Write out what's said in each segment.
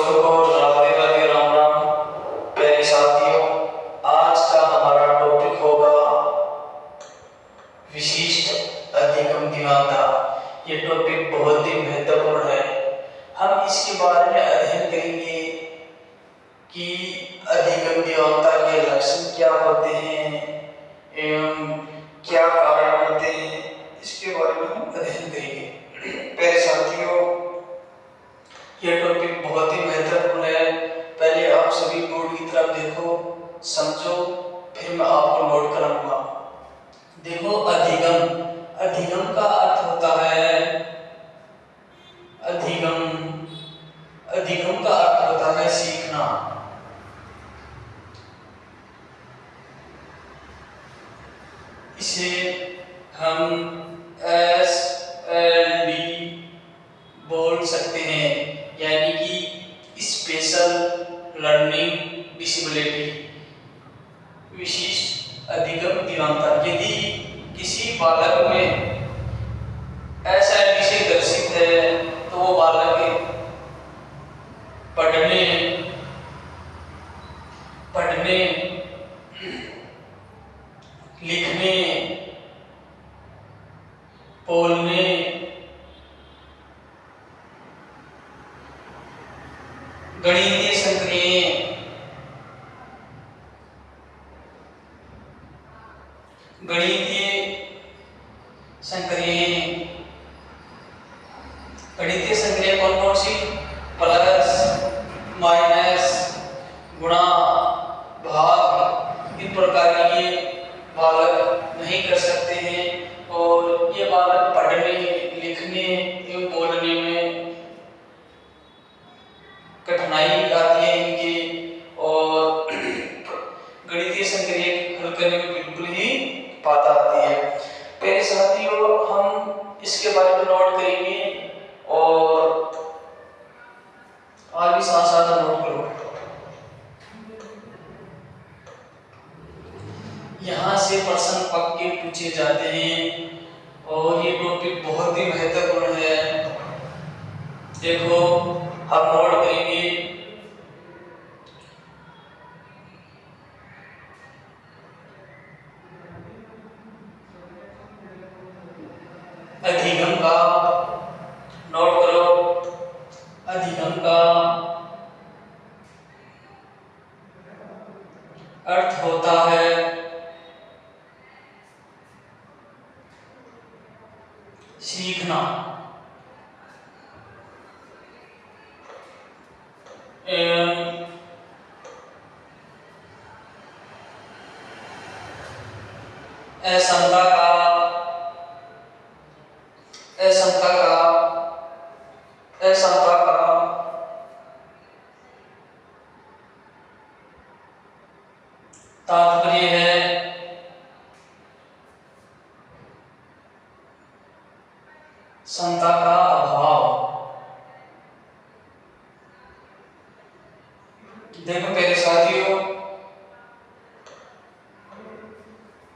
सबको राधे राधे राम राम। प्यारे साथियों, आज का हमारा टॉपिक होगा विशिष्ट अधिगम दिमागता। ये टॉपिक बहुत ही महत्वपूर्ण है। हम इसके बारे में अध्ययन करेंगे कि अधिगम दिमागता के लक्षण क्या होते हैं एवं क्या कारण होते हैं, इसके बारे में हम अध्ययन करेंगे। प्यारे साथियों, यह टॉपिक बहुत ही महत्वपूर्ण है। पहले आप सभी बोर्ड की तरफ देखो, समझो, फिर मैं आपको नोट कराऊंगा। देखो, अधिगम अधिगम का अर्थ होता है अधिगम का अर्थ होता है सीखना। इसे हम SLD बोल सकते हैं, यानी कि स्पेशल लर्निंग डिसेबिलिटी, विशिष्ट अधिगम दिमागता। यदि किसी बालक में SLD से ग्रसित है तो वो बालक पढ़ने, लिखने, बोलने, गणितीय संक्रिया कौन कौन सी? प्लस, माइनस, गुणा, भाग, इन प्रकार के बालक नहीं कर सकते हैं। और ये बालक पढ़ने, लिखने एवं बोलने में कठिनाई आती है इनकी, और गणितीय संक्रिया हल करने में बिल्कुल ही बाधा आती है। मेरे साथियों, हम इसके बारे में नोट करेंगे और आगे साथ साथ नोट करो। यहाँ से प्रश्न पक्के पूछे जाते हैं और ये टॉपिक बहुत ही महत्वपूर्ण है। देखो, हम नोट करेंगे अधिगम का। नोट करो, अधिगम का अर्थ होता है सीखना एवं असमता का तात्पर्य है समता का अभाव। देखो मेरे साथियों,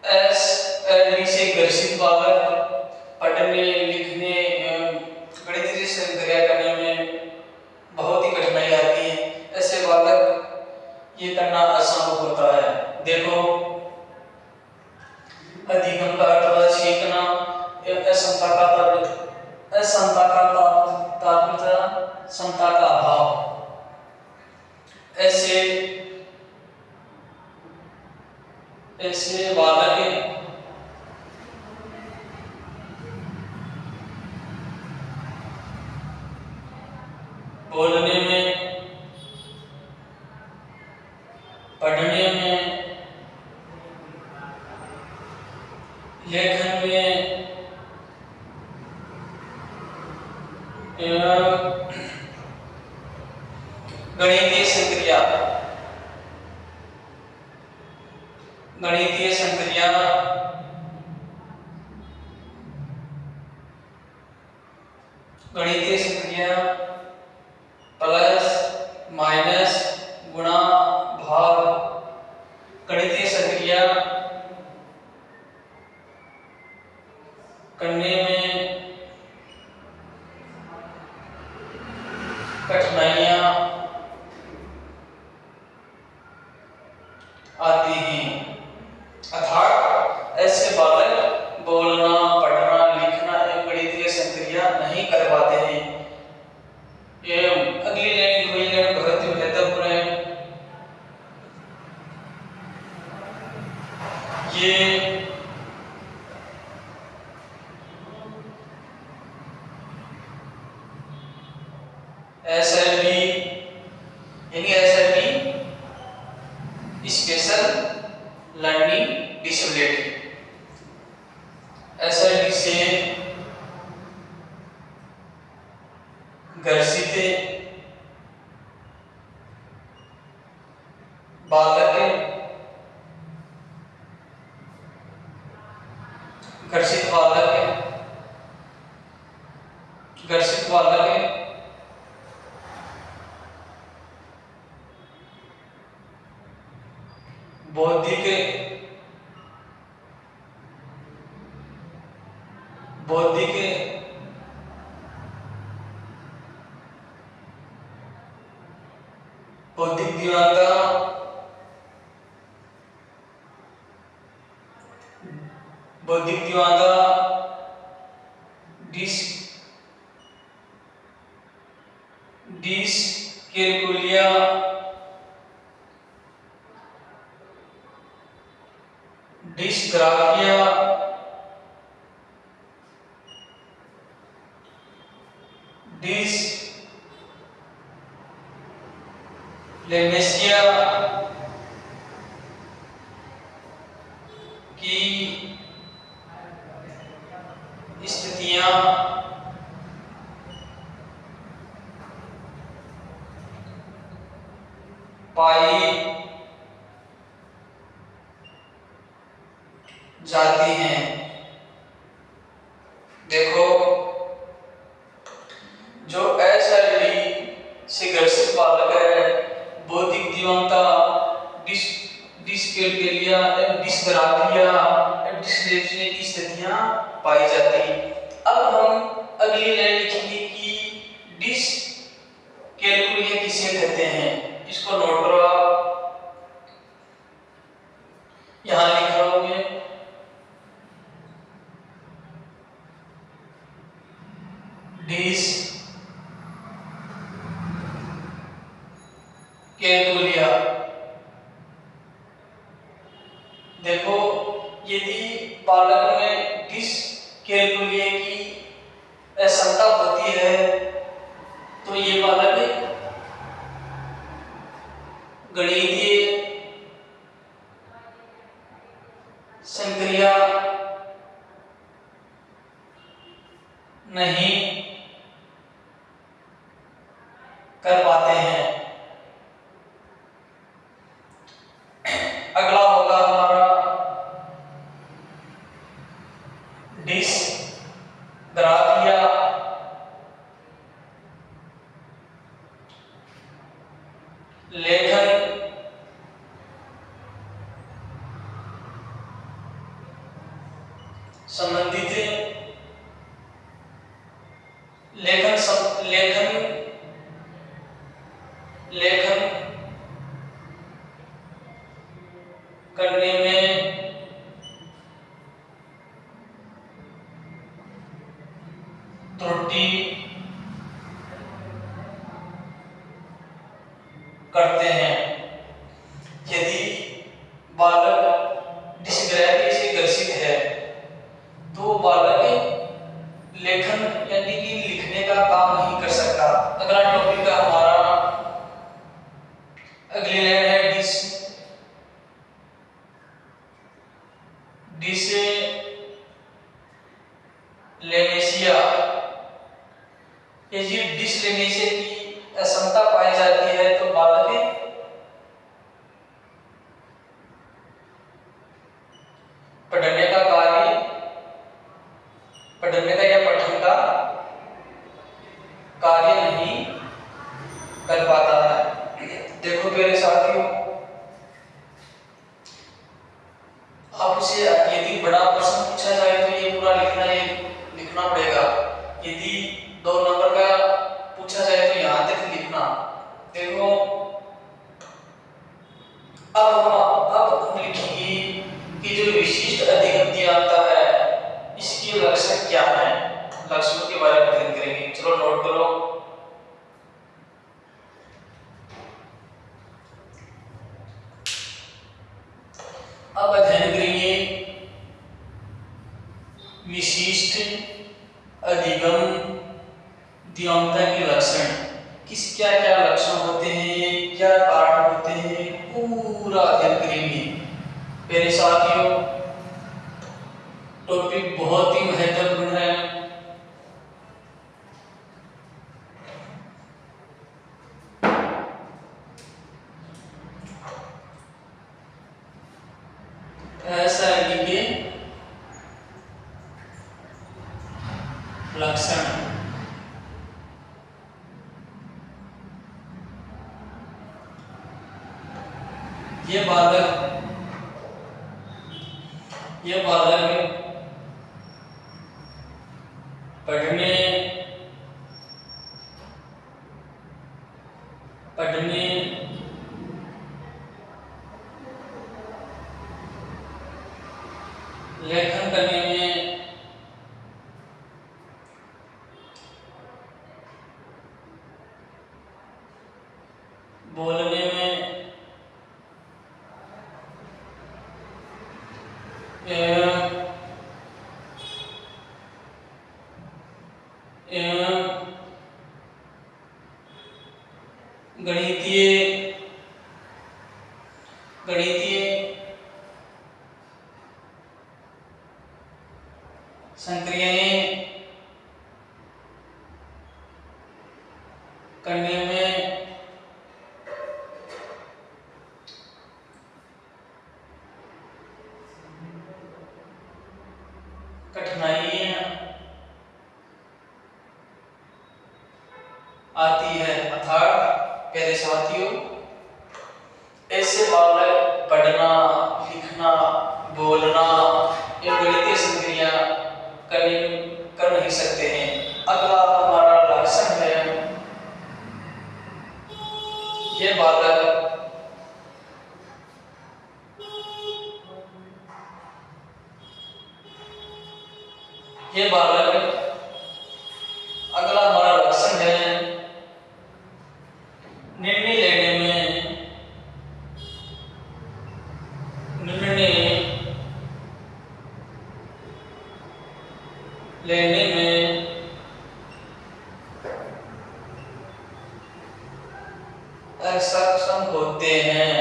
SLD से ग्रसित बालक पढ़ने, लिखने, गणितीय संक्रिया करने में बहुत ही कठिनाई आती है। ऐसे बालक ये करना असंभव होता है। देखो, अधिगम का अर्थ सीखना, असमता का तात्पर्य समता का अभाव। ऐसे बालक बोलने में, पढ़ने में, लेखन में गणितीय संक्रिया प्लस, माइनस, गुणा, भाग, गणितीय संक्रिया करने में कठिनाइयां आती हैं। अर्थात ऐसे बालक बोलना, पढ़ना, लिखना एवं गणितीय संक्रिया नहीं कर पाते हैं। एवं अगली लाइन बहुत ही महत्वपूर्ण है। ये SLD यानी SLD special learning disability, SLD से ग्रसित बालक ग्रसित बालक बौद्धिक दिव्यांगता, डिसकैलकुलिया, डिस्ग्राफिया, डिसलेक्सिया की स्थितियां पाई जाती हैं। देखो, जो SLD से ग्रसित बालक है, बौद्धिक दिव्यांगता, डिसकैलकुलिया, डिस्ग्राफिया, डिस्लेक्सिया की स्थितियां पाई जाती हैं। अब हम अगली लाइन लिखेंगे कि डिसकैलकुलिया किसे कहते हैं। इसको नोट करो आप, यहां लिख रहा हूं मैं। डिसकैलकुलिया, देखो यदि बालक में डिसकैलकुलिया की असमता होती है तो ये बालक गणितीय संक्रिया नहीं कर पाते हैं। अगला होगा हमारा डिस्ग्राफिया, लेखन संबंधित लेखन करने में त्रुटि करते हैं। यदि बालक डिस्ग्राफिया से ग्रसित है तो बालक लेखन यानी कि लिखने का काम नहीं कर सकता। अगला टॉपिक का हमारा अगली लाइन है डिसलेक्सिया। यदि डिसलेक्सिया की असमता पाई जाती है तो बालक पढ़ने का या पठन का कार्य नहीं कर पाता है। देखो मेरे साथियों, आपसे यदि बड़ा प्रश्न पूछा जाए तो ये पूरा लिखना पड़ेगा। यदि 2 नंबर का पूछा जाए तो यहां तक लिखना। देखो अब कि जो विशिष्ट अधिगम दियांता है इसके लक्षण क्या है, लक्षणों के बारे में अध्ययन करेंगे। चलो नोट करो। अब अध्ययन करेंगे विशिष्ट अधिगम दियांता के लक्षण, किस क्या क्या लक्षण होते हैं, क्या कारण होते हैं, पूरा अध्ययन करेंगे। मेरे साथियों टॉपिक बहुत ही महत्वपूर्ण है। असहयोगी के लक्षण, ये बालक पढ़ने लेखन करने में बोलने में गणितीय संक्रियाएं करने में कठिनाइयां आती है। अर्थात प्यारे साथियों ऐसे बालक पढ़ना, लिखना, बोलना या गणितीय संक्रिया कर नहीं सकते हैं। अगला हमारा लक्षण है, ये बालक अगला हमारा लक्षण है निर्णय लेने में असक्षम होते हैं।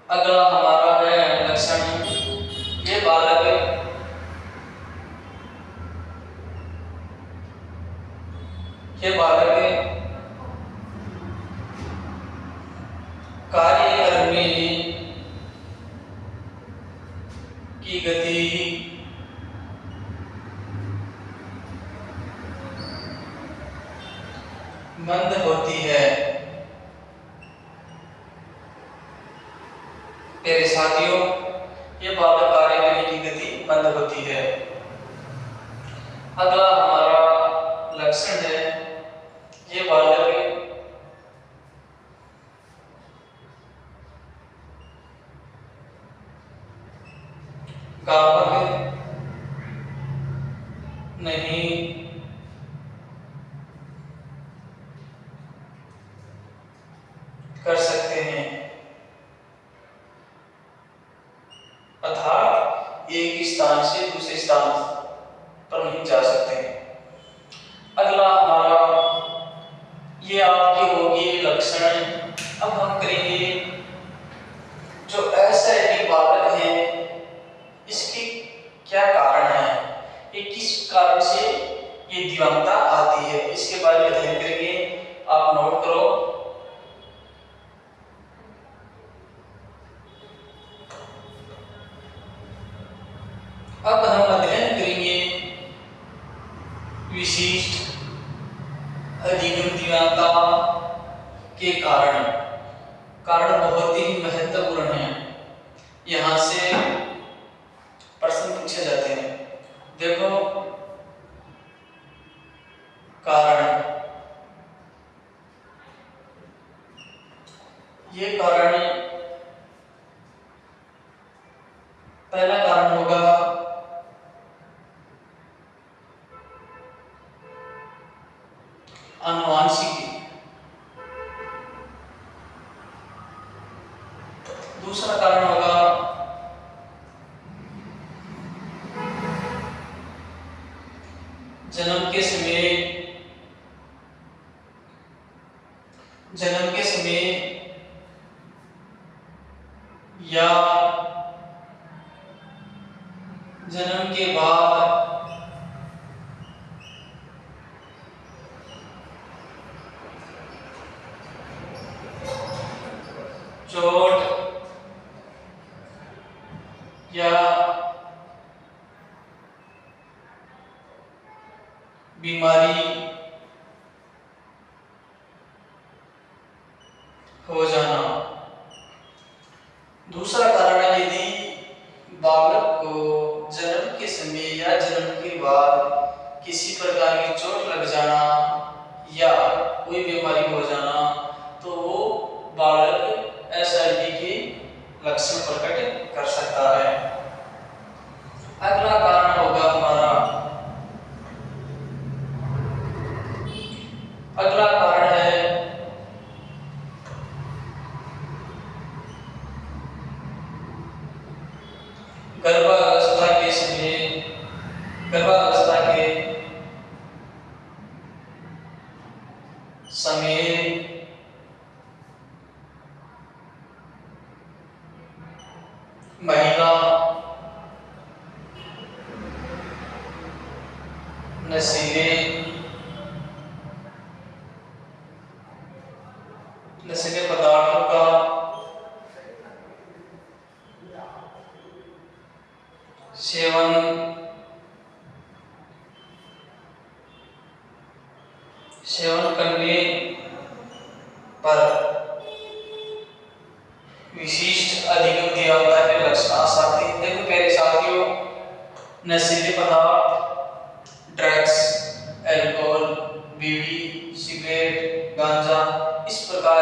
अगला हमारा है लक्षण, ये बालक कार्य करने की गति मंद होती है। मेरे साथियों ये बालक कार्य करने की गति मंद होती है। अगला हमारा लक्षण है, ये बालक गावक नहीं कर सकते हैं, अर्थात एक स्थान से दूसरे स्थान पर नहीं जा सकते। अगला हमारा ये आपके होगी लक्षण। अब हम करेंगे जो असहयोगी बालक है इसके क्या कारण है, ये किस कारण से ये दिव्यांगता आती है, इसके बारे में अध्ययन करेंगे। आप नोट करो। अब हम अध्ययन करेंगे विशिष्ट अधिगम दिव्यांगता के कारण बहुत ही महत्वपूर्ण है। यहां से प्रश्न पूछे जाते हैं। देखो कारण ये कारण, पहला कारण होगा आनुवांशिकी, दूसरा कारण होगा जन्म के समय या जन्म के बाद चोट या बीमारी हो जाना। दूसरा कारण है यदि बालक को जन्म के समय या जन्म के बाद किसी प्रकार की चोट लग जाना या कोई बीमारी हो जाना तो वो बालक एसआईडी के लक्षण प्रकट कर सकता है। अगला कारण होगा हमारा, अगला कारण है गर्भावस्था के समय महिला नशीले पदार्थों का सेवन करने पर विशिष्ट अधिगम दीवानता के लक्षण आ सकते हैं। देखो प्यारे साथियों, नशीले पदार्थ, ड्रग्स, अल्कोहल, बीड़ी, सिगरेट, गांजा, इस प्रकार